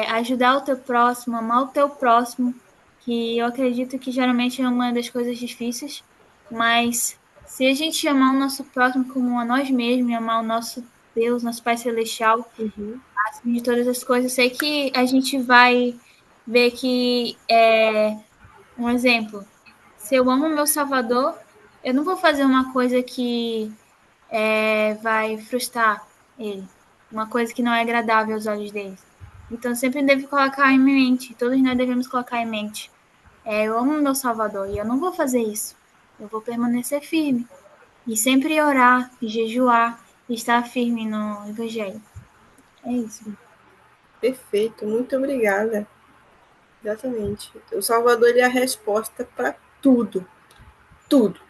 ajudar o teu próximo, amar o teu próximo, que eu acredito que geralmente é uma das coisas difíceis, mas se a gente amar o nosso próximo como a nós mesmos, e amar o nosso Deus, nosso Pai Celestial, acima de todas as coisas, sei que a gente vai ver que, um exemplo, se eu amo o meu Salvador, eu não vou fazer uma coisa que vai frustrar ele, uma coisa que não é agradável aos olhos dele. Então, sempre devo colocar em mente, todos nós devemos colocar em mente eu amo meu Salvador e eu não vou fazer isso. Eu vou permanecer firme e sempre orar, e jejuar, e estar firme no Evangelho. É isso. Perfeito, muito obrigada. Exatamente. O Salvador ele é a resposta para tudo. Tudo.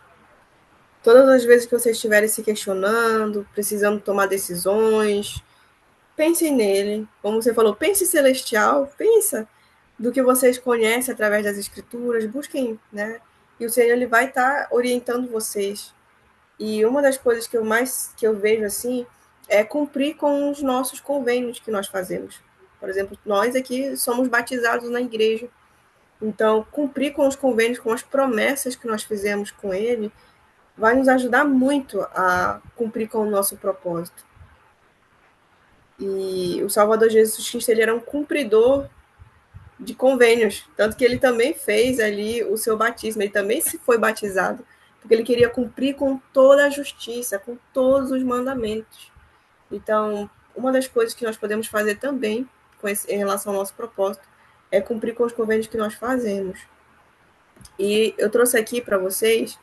Todas as vezes que vocês estiverem se questionando, precisando tomar decisões, pensem nele. Como você falou, pense celestial, pensa do que vocês conhecem através das escrituras, busquem, né? E o Senhor ele vai estar orientando vocês. E uma das coisas que eu vejo assim é cumprir com os nossos convênios que nós fazemos. Por exemplo, nós aqui somos batizados na igreja. Então, cumprir com os convênios, com as promessas que nós fizemos com ele, vai nos ajudar muito a cumprir com o nosso propósito. E o Salvador Jesus Cristo ele era um cumpridor de convênios, tanto que ele também fez ali o seu batismo, ele também se foi batizado, porque ele queria cumprir com toda a justiça, com todos os mandamentos. Então, uma das coisas que nós podemos fazer também em relação ao nosso propósito é cumprir com os convênios que nós fazemos. E eu trouxe aqui para vocês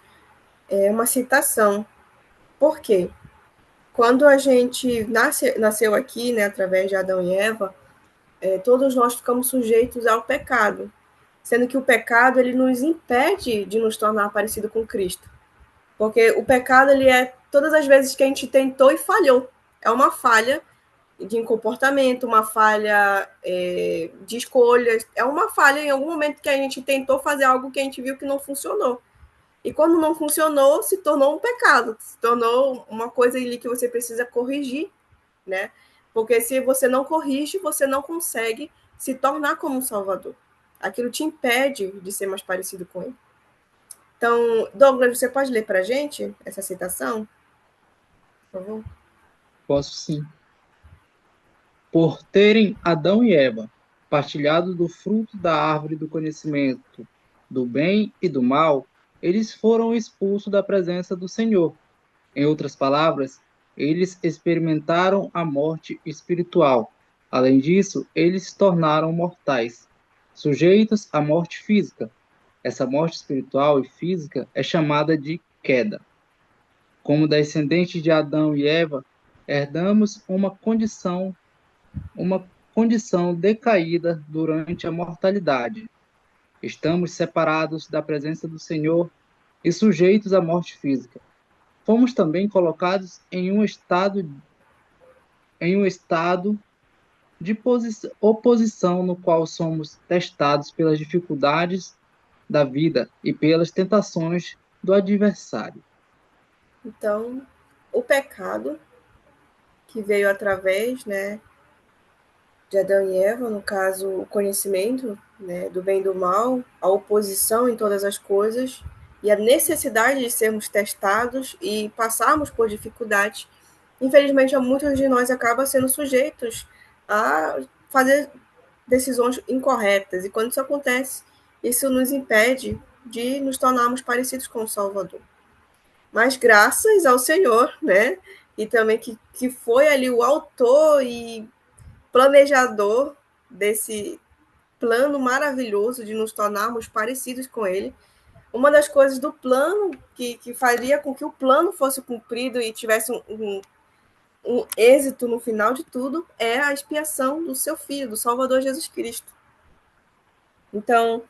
uma citação. Por quê? Quando a gente nasceu aqui, né, através de Adão e Eva, todos nós ficamos sujeitos ao pecado, sendo que o pecado ele nos impede de nos tornar parecido com Cristo. Porque o pecado ele é todas as vezes que a gente tentou e falhou. É uma falha de comportamento, uma falha de escolhas, é uma falha em algum momento que a gente tentou fazer algo que a gente viu que não funcionou. E quando não funcionou, se tornou um pecado, se tornou uma coisa ali que você precisa corrigir, né? Porque se você não corrige, você não consegue se tornar como um salvador. Aquilo te impede de ser mais parecido com ele. Então, Douglas, você pode ler para a gente essa citação? Por favor. Posso sim. Por terem Adão e Eva partilhado do fruto da árvore do conhecimento do bem e do mal, eles foram expulsos da presença do Senhor. Em outras palavras, eles experimentaram a morte espiritual. Além disso, eles se tornaram mortais, sujeitos à morte física. Essa morte espiritual e física é chamada de queda. Como descendentes de Adão e Eva, herdamos uma condição decaída durante a mortalidade. Estamos separados da presença do Senhor e sujeitos à morte física. Fomos também colocados em um estado de oposição no qual somos testados pelas dificuldades da vida e pelas tentações do adversário. Então, o pecado que veio através, né, de Adão e Eva, no caso, o conhecimento, né, do bem e do mal, a oposição em todas as coisas e a necessidade de sermos testados e passarmos por dificuldades. Infelizmente, muitos de nós acabam sendo sujeitos a fazer decisões incorretas. E quando isso acontece, isso nos impede de nos tornarmos parecidos com o Salvador. Mas graças ao Senhor, né? E também que foi ali o autor e planejador desse plano maravilhoso de nos tornarmos parecidos com ele. Uma das coisas do plano que faria com que o plano fosse cumprido e tivesse um êxito no final de tudo é a expiação do seu filho, do Salvador Jesus Cristo. Então,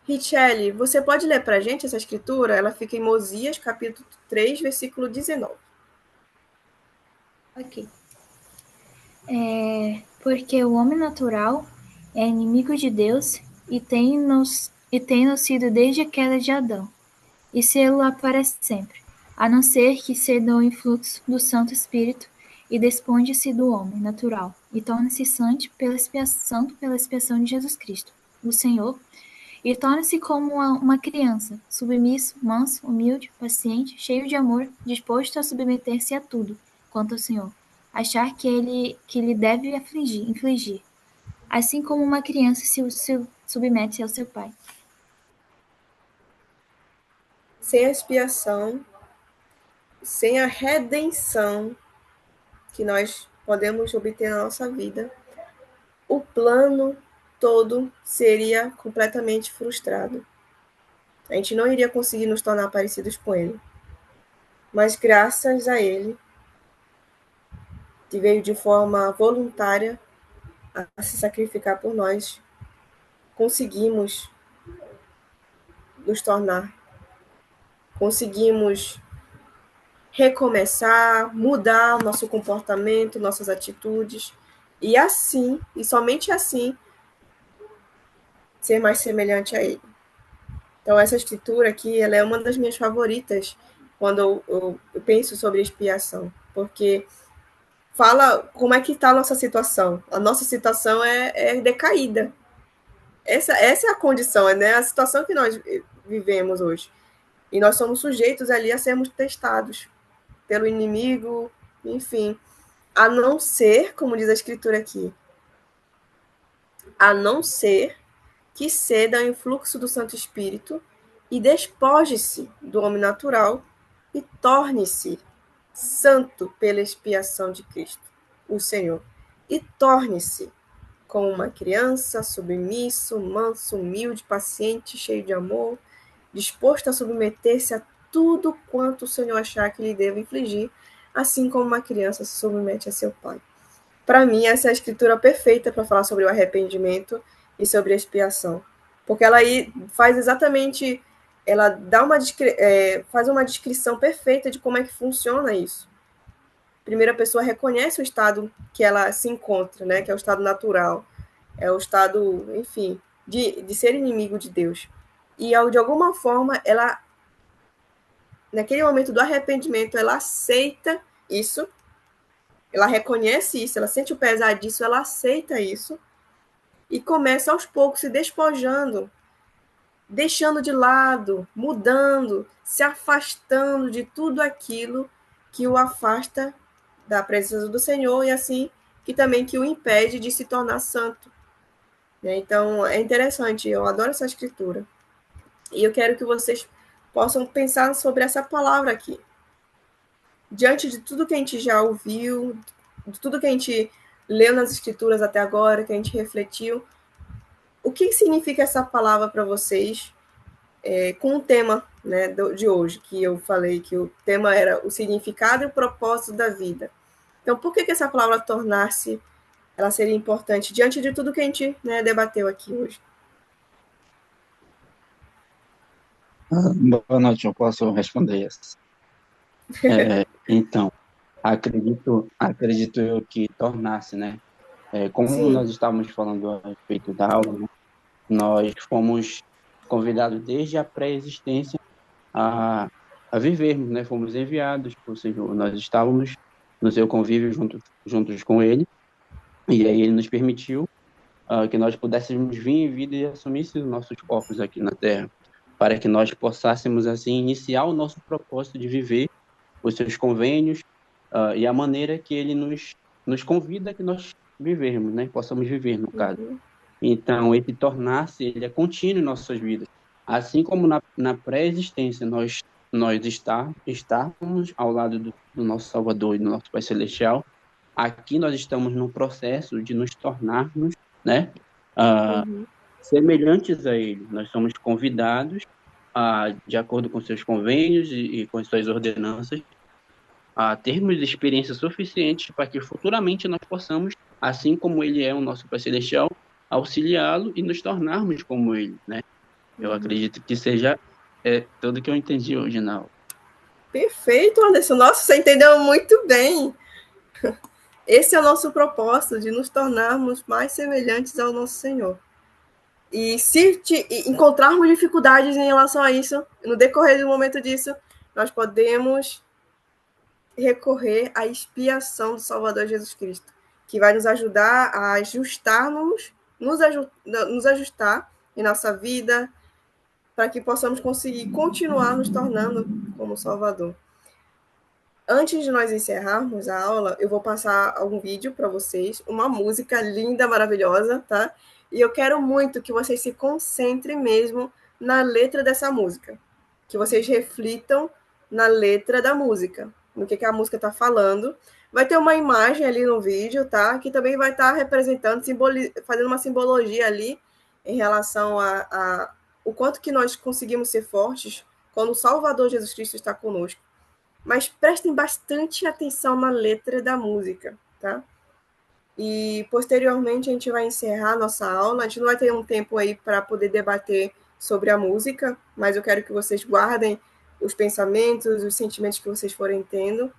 Richelle, você pode ler para a gente essa escritura? Ela fica em Mosias, capítulo 3, versículo 19. Ok. Porque o homem natural é inimigo de Deus e tem-nos sido desde a queda de Adão, e sê-lo aparece sempre, a não ser que ceda ao influxo do Santo Espírito e desponde-se do homem natural, e torna-se santo pela expiação de Jesus Cristo, o Senhor, e torna-se como uma criança, submisso, manso, humilde, paciente, cheio de amor, disposto a submeter-se a tudo, quanto ao Senhor, achar que lhe deve infligir, assim como uma criança se submete ao seu pai. Sem a expiação, sem a redenção que nós podemos obter na nossa vida, o plano todo seria completamente frustrado. A gente não iria conseguir nos tornar parecidos com ele. Mas graças a ele, que veio de forma voluntária a se sacrificar por nós, conseguimos nos tornar, conseguimos recomeçar, mudar o nosso comportamento, nossas atitudes, e assim, e somente assim, ser mais semelhante a ele. Então, essa escritura aqui, ela é uma das minhas favoritas quando eu penso sobre expiação, porque fala como é que está a nossa situação. A nossa situação é decaída. Essa é a condição, né? A situação que nós vivemos hoje. E nós somos sujeitos ali a sermos testados pelo inimigo, enfim. A não ser, como diz a escritura aqui, a não ser que ceda ao influxo do Santo Espírito e despoje-se do homem natural e torne-se santo pela expiação de Cristo, o Senhor. E torne-se como uma criança, submisso, manso, humilde, paciente, cheio de amor, disposto a submeter-se a tudo quanto o Senhor achar que lhe deva infligir, assim como uma criança se submete a seu pai. Para mim, essa é a escritura perfeita para falar sobre o arrependimento e sobre a expiação. Porque ela aí faz exatamente, ela dá faz uma descrição perfeita de como é que funciona isso. A primeira pessoa reconhece o estado que ela se encontra, né, que é o estado natural, é o estado, enfim, de ser inimigo de Deus. E, de alguma forma, ela, naquele momento do arrependimento, ela aceita isso, ela reconhece isso, ela sente o pesar disso, ela aceita isso, e começa aos poucos se despojando, deixando de lado, mudando, se afastando de tudo aquilo que o afasta da presença do Senhor e assim que também que o impede de se tornar santo. Então, é interessante, eu adoro essa escritura. E eu quero que vocês possam pensar sobre essa palavra aqui. Diante de tudo que a gente já ouviu, de tudo que a gente leu nas escrituras até agora, que a gente refletiu, o que significa essa palavra para vocês com o tema, né, de hoje, que eu falei que o tema era o significado e o propósito da vida. Então, por que essa palavra tornar-se, ela seria importante diante de tudo que a gente, né, debateu aqui hoje? Boa noite, eu posso responder essa. Então, acredito eu que tornar-se, né? Como Sim. nós estávamos falando a respeito da aula, né, nós fomos convidados desde a pré-existência a vivermos, né? Fomos enviados por Senhor. Nós estávamos no seu convívio juntos com Ele, e aí Ele nos permitiu que nós pudéssemos vir em vida e assumisse os nossos corpos aqui na Terra, para que nós possássemos, assim, iniciar o nosso propósito de viver os seus convênios e a maneira que Ele nos convida a que nós vivermos, né? Possamos viver, no caso. Então, esse tornar-se, ele é contínuo em nossas vidas. Assim como na pré-existência nós estávamos ao lado do nosso Salvador e do nosso Pai Celestial, aqui nós estamos no processo de nos tornarmos, né, semelhantes a Ele. Nós somos convidados, de acordo com seus convênios e com suas ordenanças, a termos experiência suficiente para que futuramente nós possamos, assim como Ele é o nosso Pai Celestial, auxiliá-lo e nos tornarmos como Ele, né? Eu acredito que seja tudo que eu entendi hoje na aula. Perfeito, Anderson. Nossa, você entendeu muito bem. Esse é o nosso propósito, de nos tornarmos mais semelhantes ao nosso Senhor. E se encontrarmos dificuldades em relação a isso, no decorrer do momento disso, nós podemos recorrer à expiação do Salvador Jesus Cristo, que vai nos ajudar a ajustarmos, nos ajustar em nossa vida, para que possamos conseguir continuar nos tornando como Salvador. Antes de nós encerrarmos a aula, eu vou passar um vídeo para vocês, uma música linda, maravilhosa, tá? E eu quero muito que vocês se concentrem mesmo na letra dessa música, que vocês reflitam na letra da música, no que a música está falando, Vai ter uma imagem ali no vídeo, tá? Que também vai estar representando, fazendo uma simbologia ali em relação a o quanto que nós conseguimos ser fortes quando o Salvador Jesus Cristo está conosco. Mas prestem bastante atenção na letra da música, tá? E posteriormente a gente vai encerrar a nossa aula. A gente não vai ter um tempo aí para poder debater sobre a música, mas eu quero que vocês guardem os pensamentos, os sentimentos que vocês forem tendo.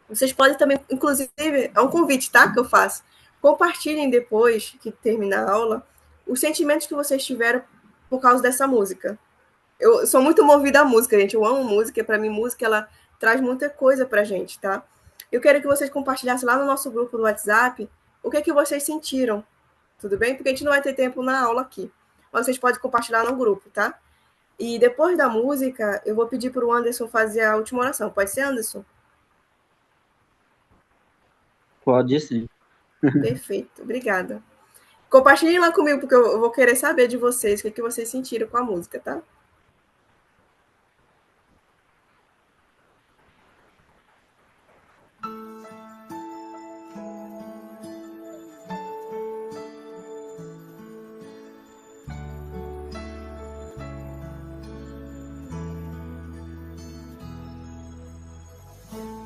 Vocês podem também, inclusive, é um convite, tá? Que eu faço. Compartilhem depois que terminar a aula os sentimentos que vocês tiveram por causa dessa música. Eu sou muito movida à música, gente. Eu amo música. Para mim, música ela traz muita coisa para a gente, tá? Eu quero que vocês compartilhassem lá no nosso grupo do WhatsApp o que é que vocês sentiram. Tudo bem? Porque a gente não vai ter tempo na aula aqui. Mas vocês podem compartilhar no grupo, tá? E depois da música, eu vou pedir para o Anderson fazer a última oração. Pode ser, Anderson? Pode sim. Perfeito. Obrigada. Compartilhem lá comigo, porque eu vou querer saber de vocês o que vocês sentiram com a música, tá?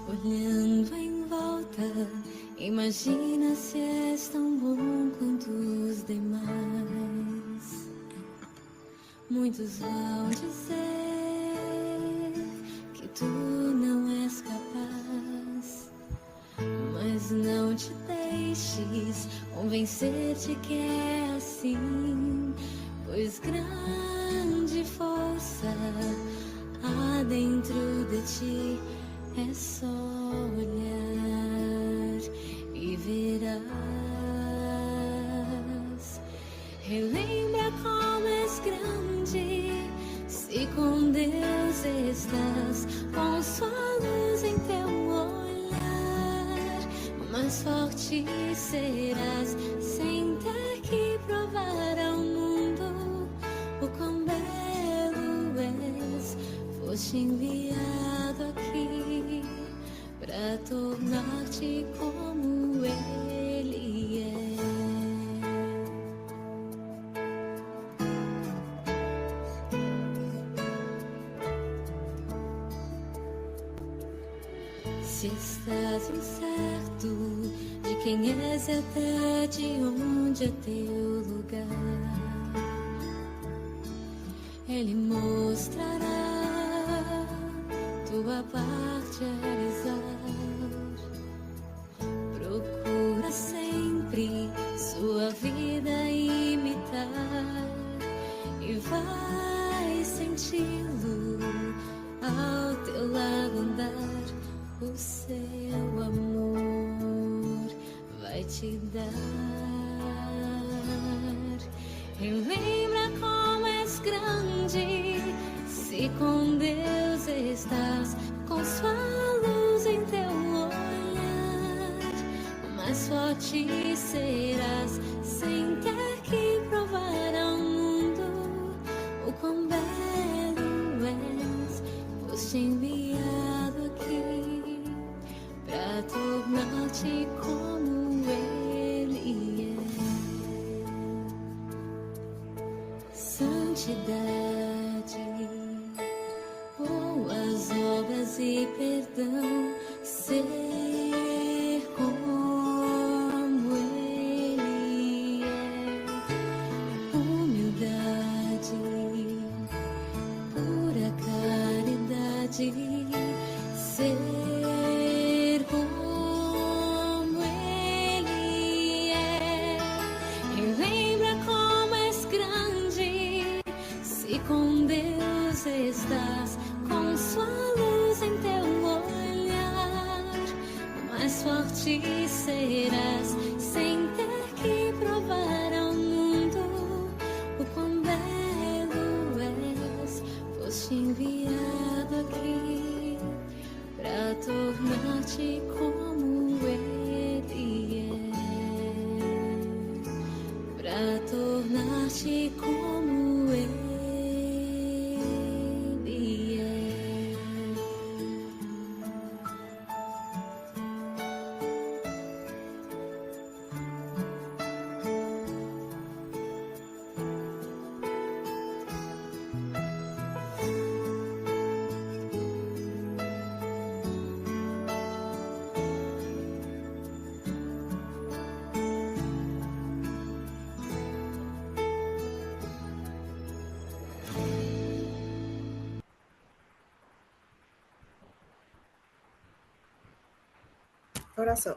Olhando em volta, imagina se és tão bom quanto os demais. Muitos vão dizer que tu não és capaz, mas não te deixes convencer de que é assim, pois grande força há dentro de ti. É só olhar e verás. Relembra como és grande, se com Deus estás, com sua luz em teu olhar, mais forte serás, sem ter que provar ao mundo o quão belo és. Foste enviado aqui para tornar-te como Ele é. Se estás incerto de quem és e até de onde é teu lugar, Ele mostrará tua parte a realizar. Procura sempre sua vida imitar e vai senti-lo ao teu lado andar. O seu amor vai te dar. Relembra como és grande, se com Deus estás, com sua luz em teu olhar, mais forte serás, sem ter que provar ao mundo o quão belo és. Foste enviado aqui para tornar-te como Ele é. Santidade, boas obras e perdão, ser como Ele é. Humildade, pura caridade, ser como Ele é. Relembra como és grande, se com Deus estás, com sua luz em teu olhar, mais forte serás, sem ter que provar ao mundo o quão belo és. Foste enviado aqui para tornar-te como Ele é, para tornar-te como Ele é. Oração.